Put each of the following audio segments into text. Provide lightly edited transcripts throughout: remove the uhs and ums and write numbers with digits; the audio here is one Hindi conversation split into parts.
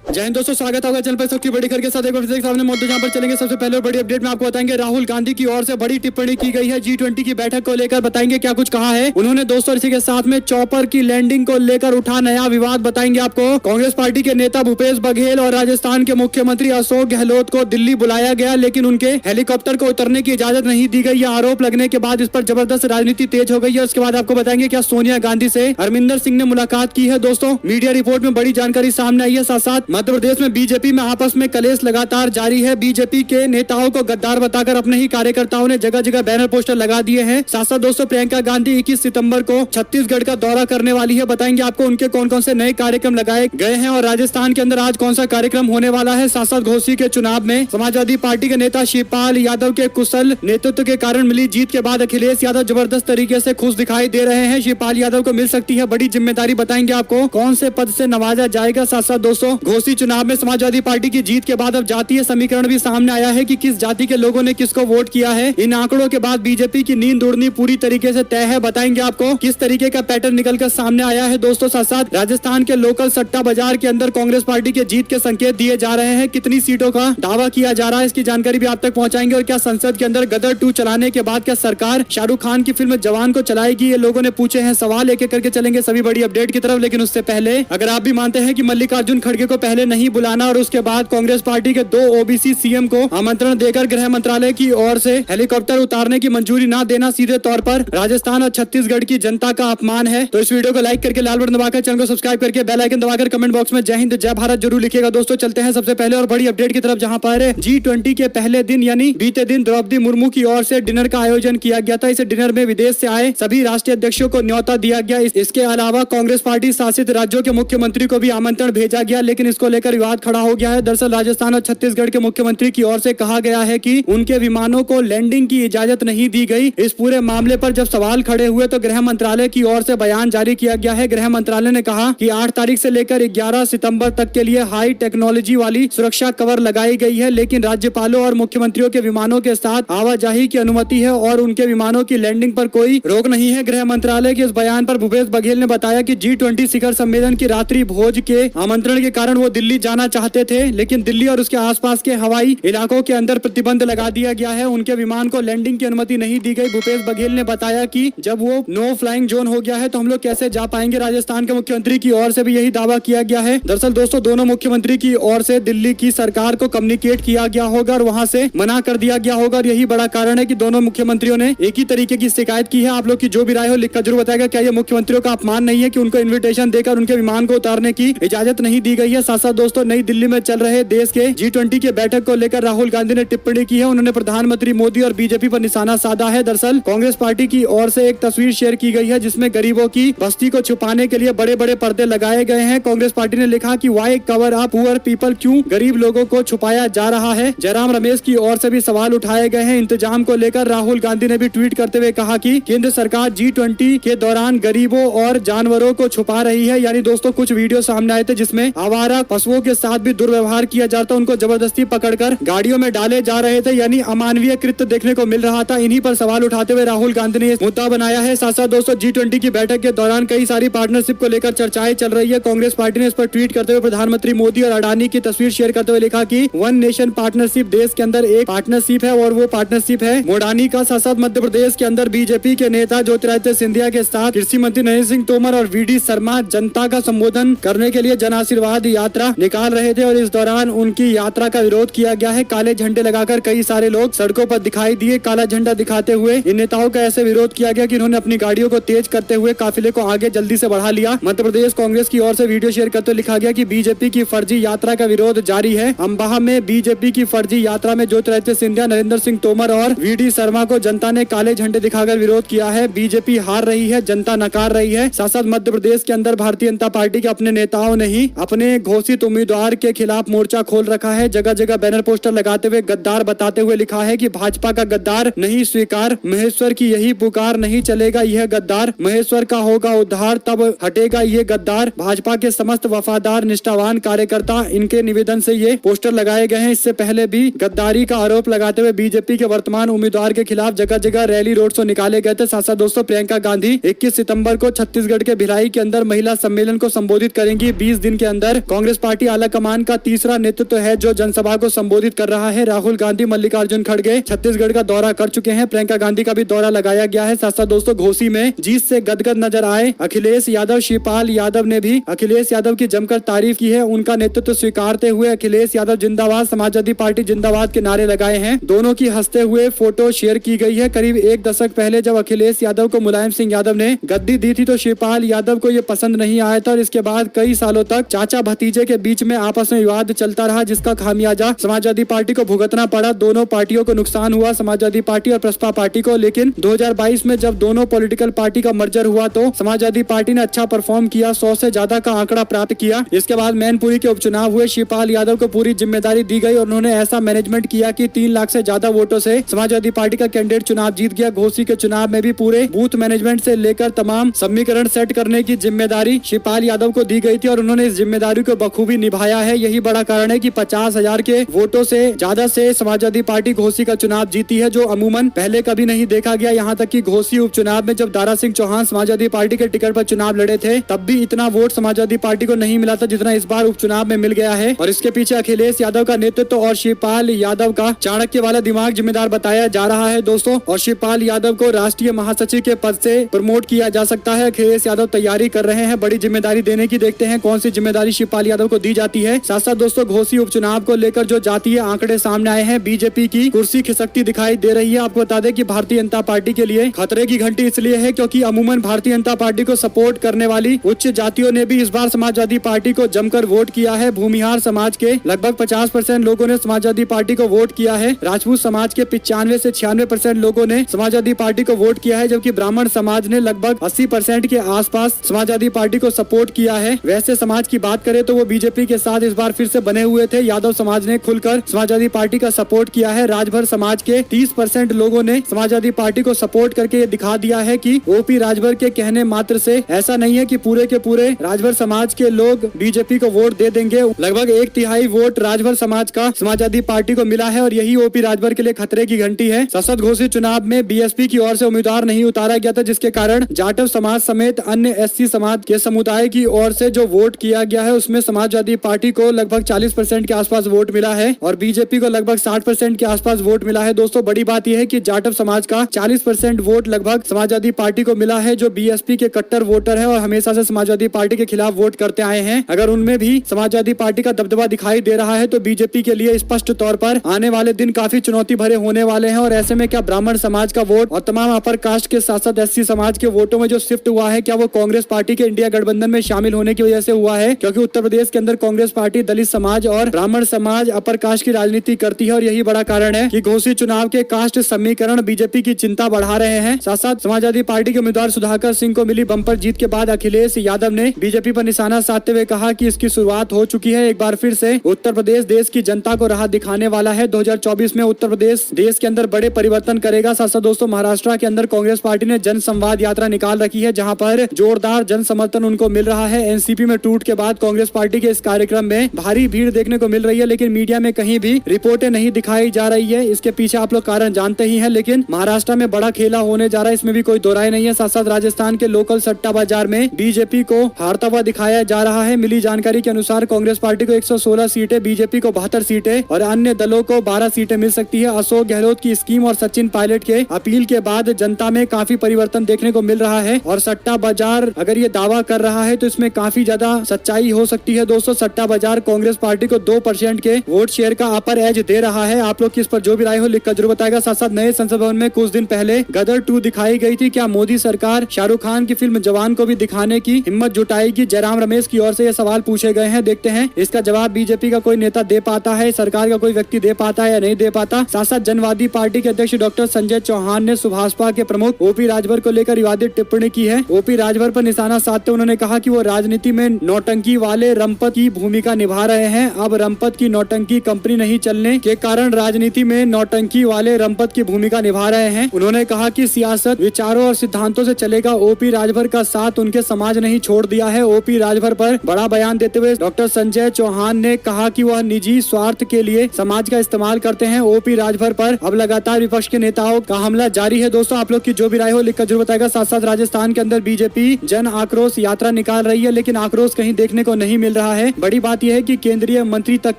जय हिंद दोस्तों, स्वागत होगा चैनल पर सबकी बड़ी खबर के साथ एक बार फिर सामने मौजूद। जहां पर चलेंगे सबसे पहले और बड़ी अपडेट में आपको बताएंगे राहुल गांधी की ओर से बड़ी टिप्पणी की गई है G20 की बैठक को लेकर। बताएंगे क्या कुछ कहा है उन्होंने दोस्तों। इसी के साथ में चॉपर की लैंडिंग को लेकर उठा नया विवाद बताएंगे आपको। कांग्रेस पार्टी के नेता भूपेश बघेल और राजस्थान के मुख्यमंत्री अशोक गहलोत को दिल्ली बुलाया गया, लेकिन उनके हेलीकॉप्टर को उतरने की इजाजत नहीं दी गई। यह आरोप लगने के बाद इस पर जबरदस्त राजनीति तेज हो गई है। उसके बाद आपको बताएंगे क्या सोनिया गांधी से हरमिंदर सिंह ने मुलाकात की है दोस्तों। मीडिया रिपोर्ट में बड़ी जानकारी सामने आई है। साथ साथ मध्य प्रदेश में बीजेपी में आपस में कलेश लगातार जारी है। बीजेपी के नेताओं को गद्दार बताकर अपने ही कार्यकर्ताओं ने जगह जगह बैनर पोस्टर लगा दिए हैं। साथ साथ दोस्तों प्रियंका गांधी 21 सितंबर को छत्तीसगढ़ का दौरा करने वाली है। बताएंगे आपको उनके कौन कौन से नए कार्यक्रम लगाए गए हैं और राजस्थान के अंदर आज कौन सा कार्यक्रम होने वाला है। साथ साथ घोसी के चुनाव में समाजवादी पार्टी के नेता शिवपाल यादव के कुशल नेतृत्व के कारण मिली जीत के बाद अखिलेश यादव जबरदस्त तरीके से खुश दिखाई दे रहे हैं। शिवपाल यादव को मिल सकती है बड़ी जिम्मेदारी। बताएंगे आपको कौन से पद से नवाजा जाएगा। साथ साथ दोस्तों घोसी चुनाव में समाजवादी पार्टी की जीत के बाद अब जातीय समीकरण भी सामने आया है कि किस जाति के लोगों ने किसको वोट किया है। इन आंकड़ों के बाद बीजेपी की नींद उड़नी पूरी तरीके से तय है। बताएंगे आपको किस तरीके का पैटर्न निकलकर सामने आया है दोस्तों। साथ साथ राजस्थान के लोकल सट्टा बाजार के अंदर कांग्रेस पार्टी के जीत के संकेत दिए जा रहे हैं। कितनी सीटों का दावा किया जा रहा है इसकी जानकारी भी आप तक पहुंचाएंगे। और क्या संसद के अंदर गदर 2 चलाने के बाद क्या सरकार शाहरुख खान की फिल्म जवान को चलाएगी, ये लोगों ने पूछे हैं सवाल। एक एक करके चलेंगे सभी बड़ी अपडेट की तरफ, लेकिन उससे पहले अगर आप भी मानते हैं कि मल्लिकार्जुन खड़गे को पहले नहीं बुलाना और उसके बाद कांग्रेस पार्टी के 2 ओबीसी सीएम को आमंत्रण देकर गृह मंत्रालय की ओर से हेलीकॉप्टर उतारने की मंजूरी न देना सीधे तौर पर राजस्थान और छत्तीसगढ़ की जनता का अपमान है, तो इस वीडियो को लाइक करके लाल बटन दबाकर चैनल को सब्सक्राइब करके बेल आइकन दबाकर कमेंट बॉक्स में जय हिंद जय भारत जरूर लिखिएगा दोस्तों। चलते हैं सबसे पहले और बड़ी अपडेट की तरफ, जहां पर G20 के पहले दिन यानी बीते दिन द्रौपदी मुर्मू की ओर से डिनर का आयोजन किया गया था। इस डिनर में विदेश से आए सभी राष्ट्रीय अध्यक्षों को न्योता दिया गया। इसके अलावा कांग्रेस पार्टी शासित राज्यों के मुख्यमंत्री को भी आमंत्रण भेजा गया, लेकिन इसको लेकर विवाद खड़ा हो गया है। दरअसल राजस्थान और छत्तीसगढ़ के मुख्यमंत्री की ओर से कहा गया है कि उनके विमानों को लैंडिंग की इजाजत नहीं दी गई। इस पूरे मामले पर जब सवाल खड़े हुए तो गृह मंत्रालय की ओर से बयान जारी किया गया है। गृह मंत्रालय ने कहा कि 8 तारीख से लेकर 11 सितंबर तक के लिए हाई टेक्नोलॉजी वाली सुरक्षा कवर लगाई गई है, लेकिन राज्यपालों और मुख्यमंत्रियों के विमानों के साथ आवाजाही की अनुमति है और उनके विमानों की लैंडिंग पर कोई रोक नहीं है। गृह मंत्रालय के इस बयान पर भूपेश बघेल ने बताया कि G20 शिखर सम्मेलन की रात्रि भोज के आमंत्रण के कारण वो दिल्ली जाना चाहते थे, लेकिन दिल्ली और उसके आसपास के हवाई इलाकों के अंदर प्रतिबंध लगा दिया गया है। उनके विमान को लैंडिंग की अनुमति नहीं दी गई। भूपेश बघेल ने बताया कि जब वो नो फ्लाइंग जोन हो गया है तो हम लोग कैसे जा पाएंगे। राजस्थान के मुख्यमंत्री की ओर से भी यही दावा किया गया है। दरअसल दोस्तों दोनों मुख्यमंत्री की ओर से दिल्ली की सरकार को कम्युनिकेट किया गया होगा और वहां से मना कर दिया गया होगा, और यही बड़ा कारण है कि दोनों मुख्यमंत्रियों ने एक ही तरीके की शिकायत की है। आप लोग की जो भी राय हो लिखकर जरूर बताएगा। क्या ये मुख्यमंत्रियों का अपमान नहीं है कि उनको इन्विटेशन देकर उनके विमान को उतारने की इजाजत नहीं दी गई है। साथ साथ दोस्तों नई दिल्ली में चल रहे देश के G20 के बैठक को लेकर राहुल गांधी ने टिप्पणी की है। उन्होंने प्रधानमंत्री मोदी और बीजेपी पर निशाना साधा है। दरअसल कांग्रेस पार्टी की ओर से एक तस्वीर शेयर की गई है जिसमें गरीबों की बस्ती को छुपाने के लिए बड़े बड़े पर्दे लगाए गए हैं। कांग्रेस पार्टी ने लिखा कि why cover up poor people, क्यों गरीब लोगों को छुपाया जा रहा है। जयराम रमेश की ओर से भी सवाल उठाए गए हैं इंतजाम को लेकर। राहुल गांधी ने भी ट्वीट करते हुए कहा कि केंद्र सरकार G20 के दौरान गरीबों और जानवरों को छुपा रही है। यानी दोस्तों कुछ वीडियो सामने आए थे जिसमें आवारा पशुओं के साथ भी दुर्व्यवहार किया जाता, उनको जबरदस्ती पकड़कर गाड़ियों में डाले जा रहे थे, यानी अमानवीय कृत्य देखने को मिल रहा था। इन्हीं पर सवाल उठाते हुए राहुल गांधी ने मुद्दा बनाया है। साथ साथ दोस्तों G20 की बैठक के दौरान कई सारी पार्टनरशिप को लेकर चर्चाएं चल रही है। कांग्रेस पार्टी ने इस पर ट्वीट करते हुए प्रधानमंत्री मोदी और अडानी की तस्वीर शेयर करते हुए लिखा कि वन नेशन पार्टनरशिप, देश के अंदर एक पार्टनरशिप है और वो पार्टनरशिप है मोडानी का। साथ साथ मध्य प्रदेश के अंदर बीजेपी के नेता ज्योतिरादित्य सिंधिया के साथ कृषि मंत्री नरेंद्र सिंह तोमर और VD शर्मा जनता का संबोधन करने के लिए जन आशीर्वाद यात्रा निकाल रहे थे और इस दौरान उनकी यात्रा का विरोध किया गया है। काले झंडे लगाकर कई सारे लोग सड़कों पर दिखाई दिए। काला झंडा दिखाते हुए इन नेताओं का ऐसे विरोध किया गया कि इन्होंने अपनी गाड़ियों को तेज करते हुए काफिले को आगे जल्दी से बढ़ा लिया। मध्य प्रदेश कांग्रेस की ओर से वीडियो शेयर करते लिखा गया कि बीजेपी की फर्जी यात्रा का विरोध जारी है। अम्बाह में बीजेपी की फर्जी यात्रा में ज्योतिरादित्य सिंधिया, नरेंद्र सिंह तोमर और VD शर्मा को जनता ने काले झंडे दिखाकर विरोध किया है। बीजेपी हार रही है, जनता नकार रही है। साथ साथ मध्य प्रदेश के अंदर भारतीय जनता पार्टी के अपने नेताओं ने ही अपने घोषित उम्मीदवार के खिलाफ मोर्चा खोल रखा है। जगह जगह बैनर पोस्टर लगाते हुए गद्दार बताते हुए लिखा है कि भाजपा का गद्दार नहीं स्वीकार, महेश्वर की यही पुकार, नहीं चलेगा यह गद्दार, महेश्वर का होगा उद्धार, तब हटेगा ये गद्दार। भाजपा के समस्त वफादार निष्ठावान कार्यकर्ता, इनके निवेदन से ये पोस्टर लगाए गए हैं। इससे पहले भी गद्दारी का आरोप लगाते हुए बीजेपी के वर्तमान उम्मीदवार के खिलाफ जगह जगह रैली रोड शो निकाले गए थे। साथ साथ दोस्तों प्रियंका गांधी 21 सितंबर को छत्तीसगढ़ के भिलाई के अंदर महिला सम्मेलन को संबोधित करेंगी। 20 दिन के अंदर कांग्रेस कांग्रेस पार्टी आला कमान का तीसरा नेतृत्व है जो जनसभा को संबोधित कर रहा है। राहुल गांधी, मल्लिकार्जुन खड़गे छत्तीसगढ़ का दौरा कर चुके हैं। प्रियंका गांधी का भी दौरा लगाया गया है। साथ साथ दोस्तों घोसी में जीत से गदगद नजर आए अखिलेश यादव। शिवपाल यादव ने भी अखिलेश यादव की जमकर तारीफ की है। उनका नेतृत्व स्वीकारते हुए अखिलेश यादव जिंदाबाद, समाजवादी पार्टी जिंदाबाद के नारे लगाए हैं। दोनों की हंसते हुए फोटो शेयर की गई है। करीब एक दशक पहले जब अखिलेश यादव को मुलायम सिंह यादव ने गद्दी दी थी तो शिवपाल यादव को ये पसंद नहीं आया था और इसके बाद कई सालों तक चाचा भतीजे के बीच में आपस में विवाद चलता रहा, जिसका खामियाजा समाजवादी पार्टी को भुगतना पड़ा। दोनों पार्टियों को नुकसान हुआ, समाजवादी पार्टी और प्रसपा पार्टी को। लेकिन 2022 में जब दोनों पॉलिटिकल पार्टी का मर्जर हुआ तो समाजवादी पार्टी ने अच्छा परफॉर्म किया, 100 से ज्यादा का आंकड़ा प्राप्त किया। इसके बाद मैनपुरी के उपचुनाव हुए। शिवपाल यादव को पूरी जिम्मेदारी दी गई और उन्होंने ऐसा मैनेजमेंट किया कि 3 लाख से ज्यादा वोटों से समाजवादी पार्टी का कैंडिडेट चुनाव जीत गया। घोसी के चुनाव में भी पूरे बूथ मैनेजमेंट से लेकर तमाम समीकरण सेट करने की जिम्मेदारी शिवपाल यादव को दी गई थी और उन्होंने इस जिम्मेदारी को बखूबी निभाया है। यही बड़ा कारण है कि 50,000 के वोटों से ज्यादा से समाजवादी पार्टी घोसी का चुनाव जीती है, जो अमूमन पहले कभी नहीं देखा गया। यहाँ तक कि घोसी उपचुनाव में जब दारा सिंह चौहान समाजवादी पार्टी के टिकट पर चुनाव लड़े थे तब भी इतना वोट समाजवादी पार्टी को नहीं मिला था जितना इस बार उपचुनाव में मिल गया है। और इसके पीछे अखिलेश यादव का नेतृत्व और शिवपाल यादव का चाणक्य वाला दिमाग जिम्मेदार बताया जा रहा है दोस्तों। और शिवपाल यादव को राष्ट्रीय महासचिव के पद से प्रमोट किया जा सकता है। अखिलेश यादव तैयारी कर रहे हैं बड़ी जिम्मेदारी देने की। देखते हैं कौन सी जिम्मेदारी शिवपाल यादव को दी जाती है। साथ साथ दोस्तों घोसी उपचुनाव को लेकर जो जातीय आंकड़े सामने आए हैं, बीजेपी की कुर्सी खिसकती दिखाई दे रही है। आपको बता दें कि भारतीय जनता पार्टी के लिए खतरे की घंटी इसलिए है क्योंकि अमूमन भारतीय जनता पार्टी को सपोर्ट करने वाली उच्च जातियों ने भी इस बार समाजवादी पार्टी को जमकर वोट किया है। भूमिहार समाज के लगभग 50% लोगों ने समाजवादी पार्टी को वोट किया है। राजपूत समाज के 95 से 96% लोगों ने समाजवादी पार्टी को वोट किया है, जबकि ब्राह्मण समाज ने लगभग 80% के आसपास समाजवादी पार्टी को सपोर्ट किया है। वैसे समाज की बात करें तो वो बीजेपी के साथ इस बार फिर से बने हुए थे। यादव समाज ने खुलकर समाजवादी पार्टी का सपोर्ट किया है। राजभर समाज के 30% लोगों ने समाजवादी पार्टी को सपोर्ट करके ये दिखा दिया है कि ओपी राजभर के कहने मात्र से ऐसा नहीं है कि पूरे के पूरे राजभर समाज के लोग बीजेपी को वोट दे देंगे। लगभग 1/3 वोट राजभर समाज का समाजवादी पार्टी को मिला है और यही ओपी राजभर के लिए खतरे की घंटी है। सशक्त घोषित चुनाव में बीएसपी की ओर से उम्मीदवार नहीं उतारा गया था, जिसके कारण जाटव समाज समेत अन्य एससी समाज के समुदाय की ओर से जो वोट किया गया है उसमें समाजवादी पार्टी को लगभग 40% के आसपास वोट मिला है और बीजेपी को लगभग 60% के आसपास वोट मिला है। दोस्तों बड़ी बात यह है कि जाटव समाज का 40% वोट लगभग समाजवादी पार्टी को मिला है, जो बीएसपी के कट्टर वोटर है और हमेशा से समाजवादी पार्टी के खिलाफ वोट करते आए हैं। अगर उनमें भी समाजवादी पार्टी का दबदबा दिखाई दे रहा है तो बीजेपी के लिए स्पष्ट तौर पर आने वाले दिन काफी चुनौती भरे होने वाले हैं। और ऐसे में क्या ब्राह्मण समाज का वोट और तमाम अपर कास्ट के साथ साथ एससी समाज के वोटों में जो शिफ्ट हुआ है, क्या वो कांग्रेस पार्टी के इंडिया गठबंधन में शामिल होने की वजह से हुआ है? क्योंकि उत्तर प्रदेश के अंदर कांग्रेस पार्टी दलित समाज और ब्राह्मण समाज अपर कास्ट की राजनीति करती है और यही बड़ा कारण है कि घोषित चुनाव के कास्ट समीकरण बीजेपी की चिंता बढ़ा रहे हैं। साथ साथ समाजवादी पार्टी के उम्मीदवार सुधाकर सिंह को मिली बंपर जीत के बाद अखिलेश यादव ने बीजेपी पर निशाना साधते हुए कहा कि इसकी शुरुआत हो चुकी है। एक बार फिर से उत्तर प्रदेश देश की जनता को राह दिखाने वाला है। 2024 में उत्तर प्रदेश देश के अंदर बड़े परिवर्तन करेगा। साथ साथ दोस्तों महाराष्ट्र के अंदर कांग्रेस पार्टी ने जन संवाद यात्रा निकाल रखी है, जहां पर जोरदार जन समर्थन उनको मिल रहा है। एनसीपी में टूट के बाद कांग्रेस पार्टी के इस कार्यक्रम में भारी भीड़ देखने को मिल रही है, लेकिन मीडिया में कहीं भी रिपोर्टें नहीं दिखाई जा रही है। इसके पीछे आप लोग कारण जानते ही हैं, लेकिन महाराष्ट्र में बड़ा खेला होने जा रहा है, इसमें भी कोई दो राय नहीं है। साथ साथ राजस्थान के लोकल सट्टा बाजार में बीजेपी को हारता हुआ दिखाया जा रहा है। मिली जानकारी के अनुसार कांग्रेस पार्टी को 116 सीटें, बीजेपी को 72 सीटें और अन्य दलों को 12 सीटें मिल सकती है। अशोक गहलोत की स्कीम और सचिन पायलट के अपील के बाद जनता में काफी परिवर्तन देखने को मिल रहा है और सट्टा बाजार अगर ये दावा कर रहा है तो इसमें काफी ज्यादा सच्चाई हो सकती है। दोस्तों सट्टा बाजार कांग्रेस पार्टी को 2% के वोट शेयर का अपर एज दे रहा है। आप लोग किस पर जो भी राय हो लिखकर जरूर बताएगा। साथ साथ नए संसद भवन में कुछ दिन पहले गदर 2 दिखाई गई थी। क्या मोदी सरकार शाहरुख खान की फिल्म जवान को भी दिखाने की हिम्मत जुटाएगी? जयराम रमेश की ओर से ये सवाल पूछे गए हैं। देखते हैं इसका जवाब बीजेपी का कोई नेता दे पाता है, सरकार का कोई व्यक्ति दे पाता है या नहीं दे पाता। साथ साथ जनवादी पार्टी के अध्यक्ष डॉक्टर संजय चौहान ने सुभाषपा के प्रमुख ओपी राजभर को लेकर विवादित टिप्पणी की है। ओपी राजभर पर निशाना साधते उन्होंने कहा कि वो राजनीति में नौटंकी वाले रंपत की भूमिका निभा रहे हैं। अब रंपत की नौटंकी कंपनी नहीं चलने के कारण राजनीति में नौटंकी वाले रंपत की भूमिका निभा रहे हैं। उन्होंने कहा कि सियासत विचारों और सिद्धांतों से चलेगा। ओपी राजभर का साथ उनके समाज नहीं छोड़ दिया है। ओपी राजभर पर बड़ा बयान देते हुए डॉक्टर संजय चौहान ने कहा कि वह निजी स्वार्थ के लिए समाज का इस्तेमाल करते हैं। ओपी राजभर पर अब लगातार विपक्ष के नेताओं का हमला जारी है। दोस्तों आप लोग की जो भी राय हो लिखकर जरूर बताएगा। साथ साथ राजस्थान के अंदर बीजेपी जन आक्रोश यात्रा निकाल रही है, लेकिन आक्रोश कहीं देखने को नहीं मिल रहा है। बड़ी बात यह है कि केंद्रीय मंत्री तक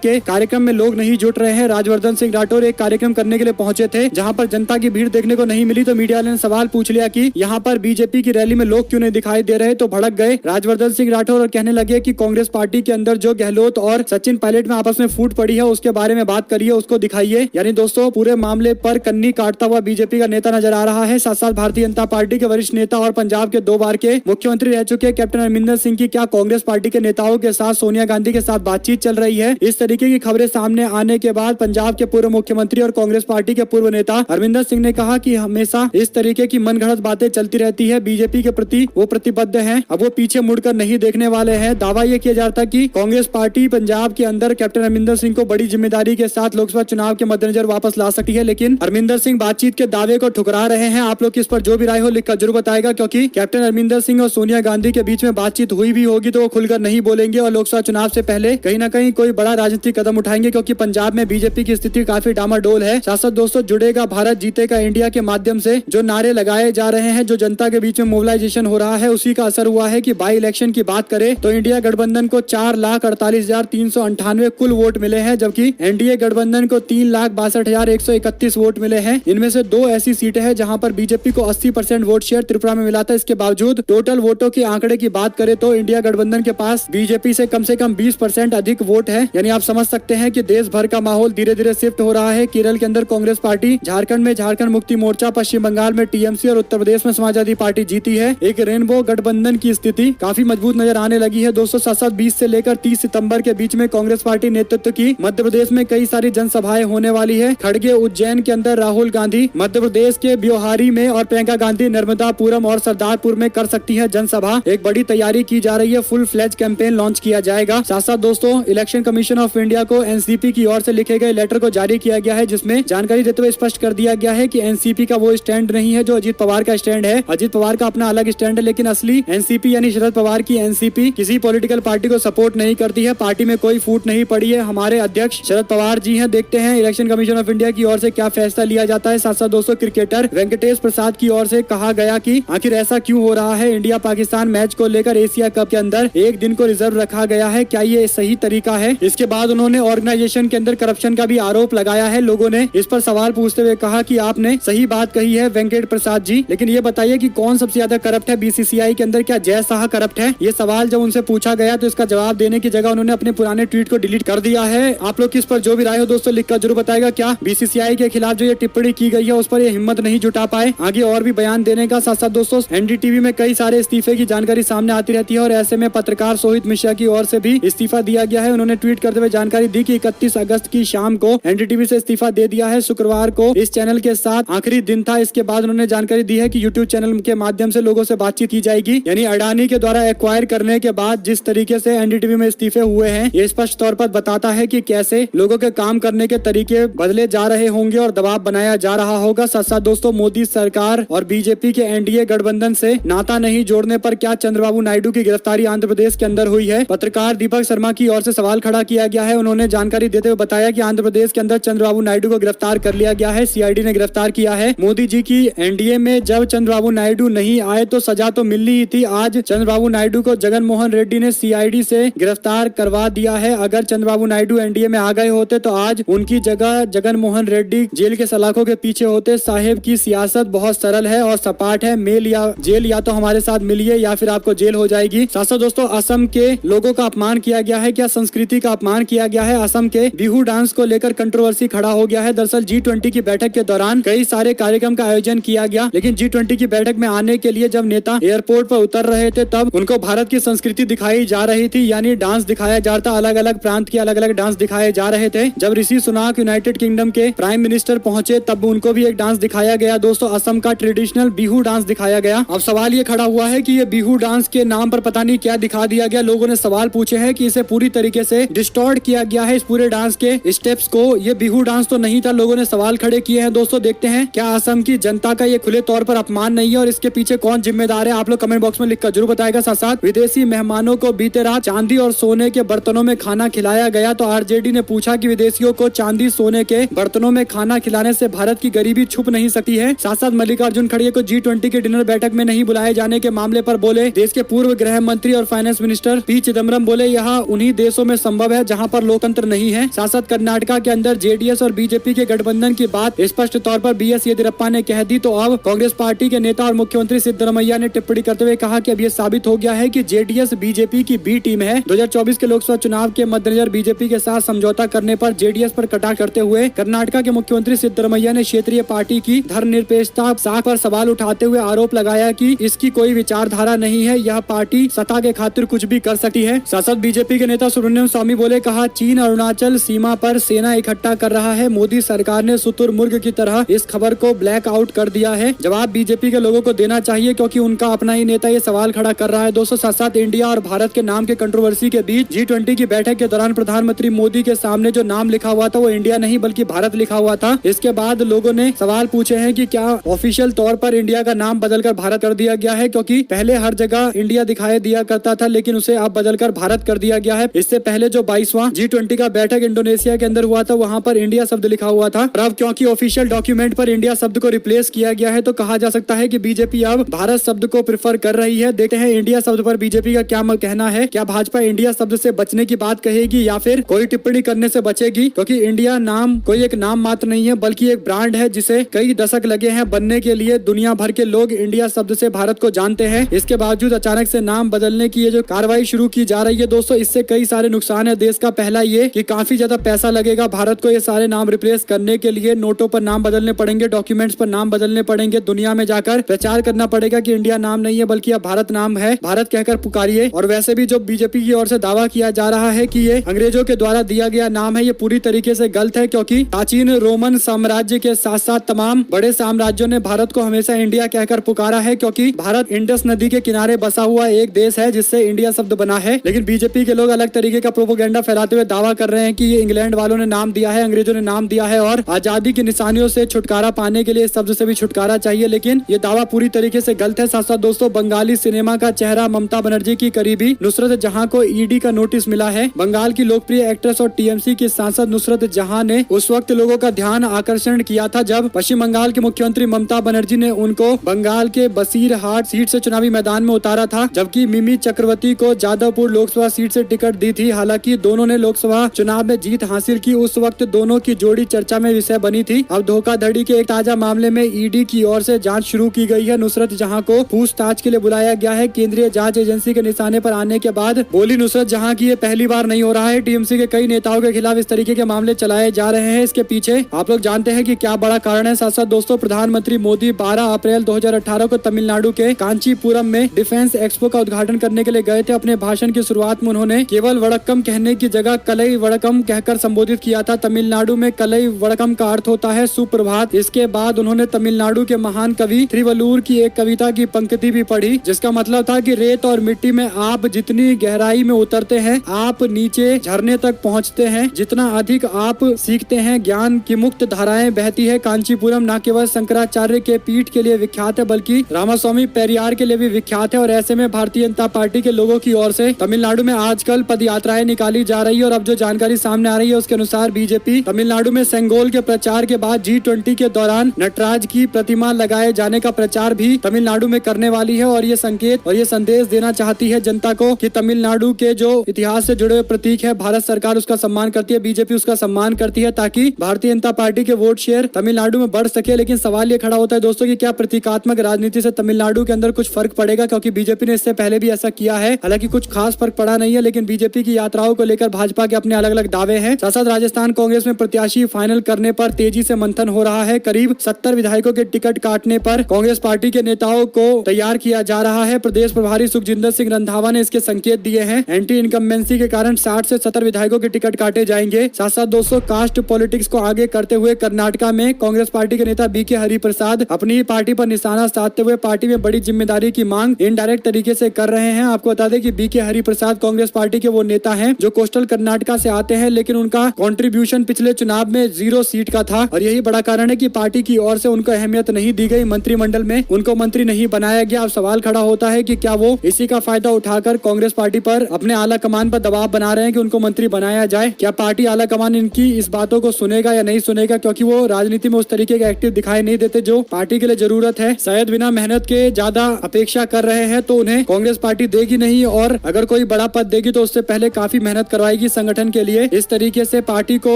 के कार्यक्रम में लोग नहीं जुट रहे हैं। राजवर्धन सिंह राठौर एक कार्यक्रम करने के लिए पहुंचे थे जहां पर जनता की भीड़ देखने को नहीं मिली, तो मीडिया वाले ने सवाल पूछ लिया कि यहाँ पर बीजेपी की रैली में लोग क्यों नहीं दिखाई दे रहे, तो भड़क गए राजवर्धन सिंह राठौर और कहने लगे कि कांग्रेस पार्टी के अंदर जो गहलोत और सचिन पायलट में आपस में फूट पड़ी है उसके बारे में बात करिए, उसको दिखाइए। यानी दोस्तों पूरे मामले पर कन्नी काटता हुआ बीजेपी का नेता नजर आ रहा है। साथ साथ भारतीय जनता पार्टी के वरिष्ठ नेता और पंजाब के 2 बार के मुख्यमंत्री रह चुके कैप्टन अमरिंदर सिंह की क्या कांग्रेस पार्टी के नेताओं के साथ सोनिया गांधी के साथ बातचीत चल रही है। इस तरीके की खबरें सामने आने के बाद पंजाब के पूर्व मुख्यमंत्री और कांग्रेस पार्टी के पूर्व नेता अमरिंदर सिंह ने कहा कि हमेशा इस तरीके की मनगढ़ंत बातें चलती रहती है, बीजेपी के प्रति वो प्रतिबद्ध हैं, अब वो पीछे मुड़कर नहीं देखने वाले हैं। दावा ये किया जाता है कि कांग्रेस पार्टी पंजाब के अंदर कैप्टन अमरिंदर सिंह को बड़ी जिम्मेदारी के साथ लोकसभा चुनाव के मद्देनजर वापस ला सकती है, लेकिन अमरिंदर सिंह बातचीत के दावे को ठुकरा रहे हैं। आप लोग इस पर जो भी राय हो लिखकर जरूर बताएगा, क्योंकि कैप्टन अमरिंदर सिंह और सोनिया गांधी के बीच में बातचीत हुई भी होगी तो वो खुलकर नहीं बोलेंगे और लोकसभा चुनाव से पहले कहीं ना कहीं कोई बड़ा राजनीतिक कदम उठाएंगे, क्योंकि पंजाब में बीजेपी की स्थिति काफी डामाडोल है। साथ साथ दोस्तों जुड़ेगा भारत जीतेगा इंडिया के माध्यम से जो नारे लगाए जा रहे हैं, जो जनता के बीच में मोबिलाइजेशन हो रहा है, उसी का असर हुआ है कि बाई इलेक्शन की बात करें तो इंडिया गठबंधन को 4,48,398 कुल वोट मिले हैं, जबकि एनडीए गठबंधन को 3,62,131 वोट मिले हैं। इनमें से 2 ऐसी सीटें हैं जहां पर बीजेपी को 80% वोट शेयर त्रिपुरा में मिला था। इसके बावजूद टोटल वोटों के आंकड़े की बात करें तो इंडिया गठबंधन के पास बीजेपी से कम 20% अधिक वोट है। यानी आप समझ सकते हैं कि देश भर का माहौल धीरे धीरे शिफ्ट हो रहा है। केरल के अंदर कांग्रेस पार्टी, झारखंड में झारखंड मुक्ति मोर्चा, पश्चिम बंगाल में टीएमसी और उत्तर प्रदेश में समाजवादी पार्टी जीती है। एक रेनबो गठबंधन की स्थिति काफी मजबूत नजर आने लगी है। दोस्तों 20 से लेकर 30 सितंबर के बीच में कांग्रेस पार्टी नेतृत्व की मध्य प्रदेश में कई सारी जनसभाएं होने वाली है। खड़गे उज्जैन के अंदर राहुल गांधी, मध्य प्रदेश के ब्योहारी में और प्रियंका गांधी नर्मदापुरम और सरदारपुर में कर सकती है जनसभा। एक बड़ी तैयारी की जा रही है, फुल फ्लेज कैंपेन लॉन्च किया जाएगा। साथ साथ दोस्तों इलेक्शन कमीशन ऑफ इंडिया को एनसीपी की ओर से लिखे गए लेटर को जारी किया गया है, जिसमें जानकारी देते हुए स्पष्ट कर दिया गया है कि एनसीपी का वो स्टैंड नहीं है जो अजीत पवार का स्टैंड है। अजीत पवार का अपना अलग स्टैंड है, लेकिन असली एनसीपी यानी शरद पवार की एनसीपी किसी पॉलिटिकल पार्टी को सपोर्ट नहीं करती है। पार्टी में कोई फूट नहीं पड़ी है। हमारे अध्यक्ष शरद पवार जी हैं। देखते हैं इलेक्शन कमीशन ऑफ इंडिया की ओर से क्या फैसला लिया जाता है। साथ साथ दोस्तों क्रिकेटर वेंकटेश प्रसाद की ओर से कहा गया कि आखिर ऐसा क्यों हो रहा है। इंडिया पाकिस्तान मैच को लेकर एशिया कप के अंदर एक दिन को रिजर्व रखा गया है, क्या ये सही तरीका है। इसके बाद उन्होंने ऑर्गेनाइजेशन के अंदर करप्शन का भी आरोप लगाया है। लोगों ने इस पर सवाल पूछते हुए कहा कि आपने सही बात कही है वेंकट प्रसाद जी, लेकिन ये बताइए कि कौन सबसे ज्यादा करप्ट है बीसीसीआई के अंदर, क्या जय शाह करप्ट है। ये सवाल जब उनसे पूछा गया तो इसका जवाब देने की जगह उन्होंने अपने पुराने ट्वीट को डिलीट कर दिया है। आप लोग इस पर जो भी राय हो दोस्तों लिखकर जरूर बताएगा। क्या बीसीसीआई के खिलाफ जो ये टिप्पणी की गई है उस पर ये हिम्मत नहीं जुटा पाए आगे और भी बयान देने का। साथ साथ दोस्तों एनडीटीवी में कई सारे इस्तीफे की जानकारी सामने आती रहती है और ऐसे में पत्रकार सोहित मिश्रा की ओर से भी इस्तीफा दिया गया है। उन्होंने ट्वीट करते हुए जानकारी दी कि 31 अगस्त की शाम को एनडीटीवी से इस्तीफा दे दिया है। शुक्रवार को इस चैनल के साथ आखिरी दिन था। इसके बाद उन्होंने जानकारी दी है कि यूट्यूब चैनल के माध्यम से लोगों से बातचीत की जाएगी। यानी अडानी के द्वारा एक्वायर करने के बाद जिस तरीके से एनडीटीवी में इस्तीफे हुए हैं, ये स्पष्ट तौर पर बताता है कि कैसे लोगों के काम करने के तरीके बदले जा रहे होंगे और दबाव बनाया जा रहा होगा। साथ साथ दोस्तों मोदी सरकार और बीजेपी के एनडीए गठबंधन से नाता नहीं जोड़ने पर क्या चंद्रबाबू नायडू की गिरफ्तारी आंध्र प्रदेश के अंदर हुई है। पत्रकार दीपक शर्मा की ओर से सवाल खड़ा किया गया है। उन्होंने जानकारी देते हुए बताया कि आंध्र प्रदेश के अंदर चंद्रबाबू नायडू को गिरफ्तार कर लिया गया है, सीआईडी ने गिरफ्तार किया है। मोदी जी की एनडीए में जब चंद्रबाबू नायडू नहीं आए तो सजा तो मिलनी ही थी। आज चंद्रबाबू नायडू को जगन मोहन रेड्डी ने सीआईडी से गिरफ्तार करवा दिया है। अगर चंद्रबाबू नायडू एनडीए में आ गए होते तो आज उनकी जगह जगन मोहन रेड्डी जेल के सलाखों के पीछे होते। साहेब की सियासत बहुत सरल है और सपाट है, मेल या जेल, या तो हमारे साथ मिलिए या फिर आपको जेल हो जाएगी। साथ साथ दोस्तों असम के लोगों का अपमान किया गया है, क्या संस्कृति का अपमान किया गया है। असम के बिहू डांस को लेकर कंट्रोवर्सी खड़ा हो गया है। दरअसल G20 की बैठक के दौरान कई सारे कार्यक्रम का आयोजन किया गया, लेकिन G20 की बैठक में आने के लिए जब नेता एयरपोर्ट पर उतर रहे थे तब उनको भारत की संस्कृति दिखाई जा रही थी, यानी डांस दिखाया जा रहा था। अलग अलग प्रांत के अलग अलग डांस दिखाए जा रहे थे। जब ऋषि सुनाक यूनाइटेड किंगडम के प्राइम मिनिस्टर पहुंचे तब उनको भी एक डांस दिखाया गया। दोस्तों असम का ट्रेडिशनल बिहू डांस दिखाया गया। अब सवाल ये खड़ा हुआ है कि ये बिहू डांस के नाम पर पता नहीं क्या दिखा दिया गया। लोगों ने सवाल पूछे हैं कि इसे पूरी तरीके से डिस्टॉर्ट किया गया है, इस पूरे डांस के स्टेप्स को। ये बिहू डांस तो नहीं था, लोगों ने सवाल खड़े किए हैं। दोस्तों देखते हैं क्या असम की जनता का ये खुले तौर पर अपमान नहीं है और इसके पीछे कौन जिम्मेदार है। आप लोग कमेंट बॉक्स में लिखकर जरूर बताएगा। साथ साथ विदेशी मेहमानों को बीते रात चांदी और सोने के बर्तनों में खाना खिलाया गया, तो आरजेडी ने पूछा कि विदेशियों को चांदी सोने के बर्तनों में खाना खिलाने से भारत की गरीबी छुप नहीं सकती है। साथ साथ मल्लिकार्जुन खड़गे को G20 के डिनर बैठक में नहीं बुलाए जाने के मामले पर बोले देश के पूर्व गृह मंत्री और finance minister P Chidambaram Chidambaram बोले यह उन्हीं देशों में संभव है जहां पर लोकतंत्र नहीं है। साथ साथ कर्नाटका के अंदर जेडीएस और बीजेपी के गठबंधन की बात स्पष्ट तौर पर बीएस येदियुरप्पा ने कह दी, तो अब कांग्रेस पार्टी के नेता और मुख्यमंत्री सिद्धरमैया ने टिप्पणी करते हुए कहा कि अब यह साबित हो गया है कि जेडीएस बीजेपी की बी टीम है। 2024 के लोकसभा चुनाव के मद्देनजर बीजेपी के साथ समझौता करने पर जेडीएस पर कटाक्ष करते हुए कर्नाटका के मुख्यमंत्री सिद्धरमैया ने क्षेत्रीय पार्टी की धर्मनिरपेक्षता साख पर सवाल उठाते हुए आरोप लगाया कि इसकी कोई विचारधारा नहीं है, यह पार्टी सत्ता के खातिर कुछ भी कर सकती है। साथ बीजेपी के नेता सुब्रमण्यम स्वामी बोले, कहा चीन अरुणाचल सीमा पर सेना इकट्ठा कर रहा है, मोदी सरकार ने शुतुरमुर्ग की तरह इस खबर को ब्लैक आउट कर दिया है। जवाब बीजेपी के लोगों को देना चाहिए क्योंकि उनका अपना ही नेता ये सवाल खड़ा कर रहा है। दोस्तों साथ इंडिया और भारत के नाम के कंट्रोवर्सी के बीच G20 की बैठक के दौरान प्रधानमंत्री मोदी के सामने जो नाम लिखा हुआ था वो इंडिया नहीं बल्कि भारत लिखा हुआ था। इसके बाद लोगों ने सवाल पूछे हैं कि क्या ऑफिशियल तौर पर इंडिया का नाम बदलकर भारत कर दिया गया है, क्योंकि पहले हर जगह इंडिया दिखाई दिया करता था लेकिन उसे अब बदलकर भारत कर दिया गया है। इससे पहले जो 22वां G20 का बैठक इंडोनेशिया के अंदर हुआ था वहां पर इंडिया शब्द लिखा हुआ था, और अब क्योंकि ऑफिशियल डॉक्यूमेंट पर इंडिया शब्द को रिप्लेस किया गया है तो कहा जा सकता है कि बीजेपी अब भारत शब्द को प्रेफर कर रही है। देखते हैं इंडिया शब्द पर बीजेपी का क्या कहना है। क्या भाजपा इंडिया शब्द से बचने की बात कहेगी या फिर कोई टिप्पणी करने से बचेगी, क्योंकि इंडिया नाम कोई एक नाम मात्र नहीं है बल्कि एक ब्रांड है जिसे कई दशक लगे हैं बनने के लिए। दुनिया भर के लोग इंडिया शब्द से भारत को जानते हैं। इसके बावजूद अचानक से नाम बदलने की ये जो कार्रवाई शुरू की जा रही है दोस्तों, इससे कई सारे नुकसान है देश का। पहला ये कि काफी ज्यादा पैसा लगेगा भारत को ये सारे नाम रिप्लेस करने के लिए। नोटों पर नाम बदलने पड़ेंगे, डॉक्यूमेंट्स पर नाम बदलने पड़ेंगे, दुनिया में जाकर प्रचार करना पड़ेगा कि इंडिया नाम नहीं है बल्कि अब भारत नाम है, भारत कहकर पुकारिए। और वैसे भी जो बीजेपी की ओर से दावा किया जा रहा है कि ये अंग्रेजों के द्वारा दिया गया नाम है, ये पूरी तरीके से गलत है, क्योंकि प्राचीन रोमन साम्राज्य के साथ साथ तमाम बड़े साम्राज्यों ने भारत को हमेशा इंडिया कहकर पुकारा है, क्योंकि भारत इंडस नदी के किनारे बसा हुआ एक देश है जिससे इंडिया शब्द बना है। लेकिन बीजेपी के लोग अलग तरीके का प्रोपोगेंडा फैलाते हुए दावा कर रहे हैं कि ये इंग्लैंड वालों ने नाम दिया है, अंग्रेजों ने नाम दिया है और आजादी की निशानियों से छुटकारा पाने के लिए इस शब्द से भी छुटकारा चाहिए। लेकिन ये दावा पूरी तरीके से गलत है। साथ साथ दोस्तों बंगाली सिनेमा का चेहरा ममता बनर्जी की करीबी नुसरत जहां को ईडी का नोटिस मिला है। बंगाल की लोकप्रिय एक्ट्रेस और टीएमसी की सांसद नुसरत जहां ने उस वक्त लोगों का ध्यान आकर्षण किया था जब पश्चिम बंगाल के मुख्यमंत्री ममता बनर्जी ने उनको बंगाल के बसीरहाट सीट से चुनावी मैदान में उतारा था, जबकि मिमी चक्रवर्ती को जादवपुर लोकसभा सीट से टिकट दी थी। हालांकि दोनों ने लोकसभा चुनाव में जीत हासिल की। उस वक्त दोनों की जोड़ी चर्चा में विषय बनी थी। अब धोखाधड़ी के एक ताजा मामले में ईडी की ओर से जांच शुरू की गई है। नुसरत जहां को पूछताछ के लिए बुलाया गया है। केंद्रीय जांच एजेंसी के निशाने पर आने के बाद बोली नुसरत जहां की ये पहली बार नहीं हो रहा है। टीएमसी के कई नेताओं के खिलाफ इस तरीके के मामले चलाए जा रहे हैं। इसके पीछे आप लोग जानते हैं कि क्या बड़ा कारण है। साथ साथ दोस्तों प्रधानमंत्री मोदी 12 अप्रैल 2018 को तमिलनाडु के कांचीपुरम में डिफेंस एक्सपो का उद्घाटन करने के लिए गए थे। अपने भाषण की शुरुआत में उन्होंने केवल वड़क्कम कहने की जगह कलई वड़क्कम कहकर संबोधित किया था। तमिलनाडु में कलई वड़क्कम का अर्थ होता है सुप्रभात। इसके बाद उन्होंने तमिलनाडु के महान कवि त्रिवल्लुवर की एक कविता की पंक्ति भी पढ़ी जिसका मतलब था कि रेत और मिट्टी में आप जितनी गहराई में उतरते हैं आप नीचे झरने तक पहुंचते हैं। जितना अधिक आप सीखते हैं ज्ञान की मुक्त धाराएं बहती है। कांचीपुरम न केवल शंकराचार्य के पीठ के लिए विख्यात है बल्कि रामास्वामी पेरियार के लिए भी विख्यात है। और ऐसे में भारतीय जनता पार्टी के लोगों की ओर से तमिलनाडु में आजकल पद यात्राएं निकाली जा रही है। और अब जो जानकारी सामने आ रही है उसके अनुसार बीजेपी तमिलनाडु में सेंगोल के प्रचार के बाद G20 के दौरान नटराज की प्रतिमा लगाए जाने का प्रचार भी तमिलनाडु में करने वाली है। और ये संकेत और ये संदेश देना चाहती है जनता को कि तमिलनाडु के जो इतिहास से जुड़े हुए प्रतीक है भारत सरकार उसका सम्मान करती है, बीजेपी उसका सम्मान करती है ताकि भारतीय जनता पार्टी के वोट शेयर तमिलनाडु में बढ़ सके। लेकिन सवाल ये खड़ा होता है दोस्तों कि क्या प्रतीकात्मक राजनीति से तमिलनाडु के अंदर कुछ फर्क पड़ेगा, क्योंकि बीजेपी ने इससे पहले भी ऐसा किया है। हालांकि कुछ खास फर्क पड़ा नहीं है लेकिन बीजेपी की यात्राओं को लेकर भाजपा के अपने अलग अलग दावे हैं। साथ साथ राजस्थान कांग्रेस में प्रत्याशी फाइनल करने पर तेजी से मंथन हो रहा है। करीब 70 विधायकों के टिकट काटने पर कांग्रेस पार्टी के नेताओं को तैयार किया जा रहा है। प्रदेश प्रभारी सुखजिंदर सिंह रंधावा ने इसके संकेत दिए हैं। एंटी इनकम्बेंसी के कारण 60 से 70 विधायकों के टिकट काटे जाएंगे। साथ साथ दोस्तों कास्ट पॉलिटिक्स को आगे करते हुए कर्नाटका में कांग्रेस पार्टी के नेता बीके हरिप्रसाद अपनी पार्टी पर निशाना साधते हुए पार्टी में बड़ी जिम्मेदारी की मांग इनडायरेक्ट तरीके से कर रहे हैं। आपको बता दें कि बीके हरिप्रसाद कांग्रेस पार्टी के वो नेता हैं जो कोस्टल कर्नाटका से आते हैं लेकिन उनका कंट्रीब्यूशन पिछले चुनाव में 0 सीट का था। और यही बड़ा कारण है कि पार्टी की ओर से उनको अहमियत नहीं दी गई, मंत्रिमंडल में उनको मंत्री नहीं बनाया गया। अब सवाल खड़ा होता है कि क्या वो इसी का फायदा उठाकर कांग्रेस पार्टी पर अपने आला कमान पर दबाव बना रहे हैं कि उनको मंत्री बनाया जाए। क्या पार्टी आला कमान इनकी इस बातों को सुनेगा या नहीं सुनेगा, क्योंकि वो राजनीति में उस तरीके के एक्टिव दिखाई नहीं देते जो पार्टी के लिए जरूरत है। शायद बिना मेहनत के ज्यादा अपेक्षा कर रहे हैं तो उन्हें कांग्रेस पार्टी देगी नहीं। और अगर कोई बड़ा पद देगी तो उससे पहले काफी मेहनत करवाएगी संगठन के लिए। इस तरीके से पार्टी को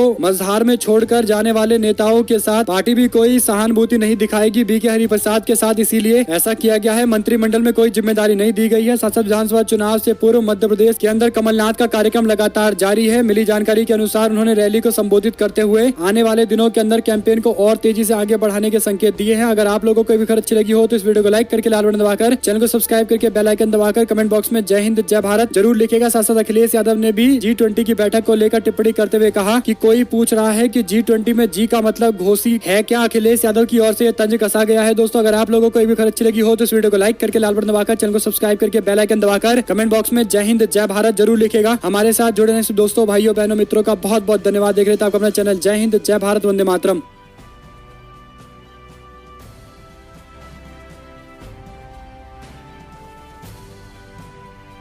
मझधार में छोड़कर जाने वाले नेताओं के साथ पार्टी भी कोई सहानुभूति नहीं दिखाएगी बीके हरिप्रसाद के साथ, इसीलिए ऐसा किया गया है। मंत्रिमंडल में कोई जिम्मेदारी नहीं दी गई है। संसद विधानसभा चुनाव से पूर्व मध्य प्रदेश के अंदर कमलनाथ का कार्यक्रम लगातार जारी है। मिली जानकारी के अनुसार उन्होंने रैली को संबोधित करते हुए आने वाले दिनों के अंदर कैंपेन को और तेजी से आगे बढ़ाने के संकेत दिए हैं। अगर आप लोगों को भी खबर अच्छी लगी हो तो इस वीडियो को लाइक करके लाल बटन दबाकर, चैनल को सब्सक्राइब करके बेल आइकन दबाकर कमेंट बॉक्स में जय हिंद जय भारत जरूर लिखेगा। साथ साथ अखिलेश यादव ने भी G20 की बैठक को लेकर टिप्पणी करते हुए कहा कि कोई पूछ रहा है कि G20 में जी का मतलब घोसी है क्या? अखिलेश यादव की ओर से यह तंज कसा गया है। दोस्तों अगर आप लोगों को भी खबर अच्छी लगी हो तो इस वीडियो को लाइक करके लाल बटन दबाकर, चैनल को सब्सक्राइब करके बेल आइकन दबाकर कमेंट बॉक्स में जय हिंद जय भारत जरूर लिखेगा। हमारे साथ जुड़ने से दोस्तों भाइयों बहनों मित्रों का बहुत बहुत धन्यवाद। देख रहे थे आपको अपना चैनल जय हिंद जय भारत वंदे मातरम।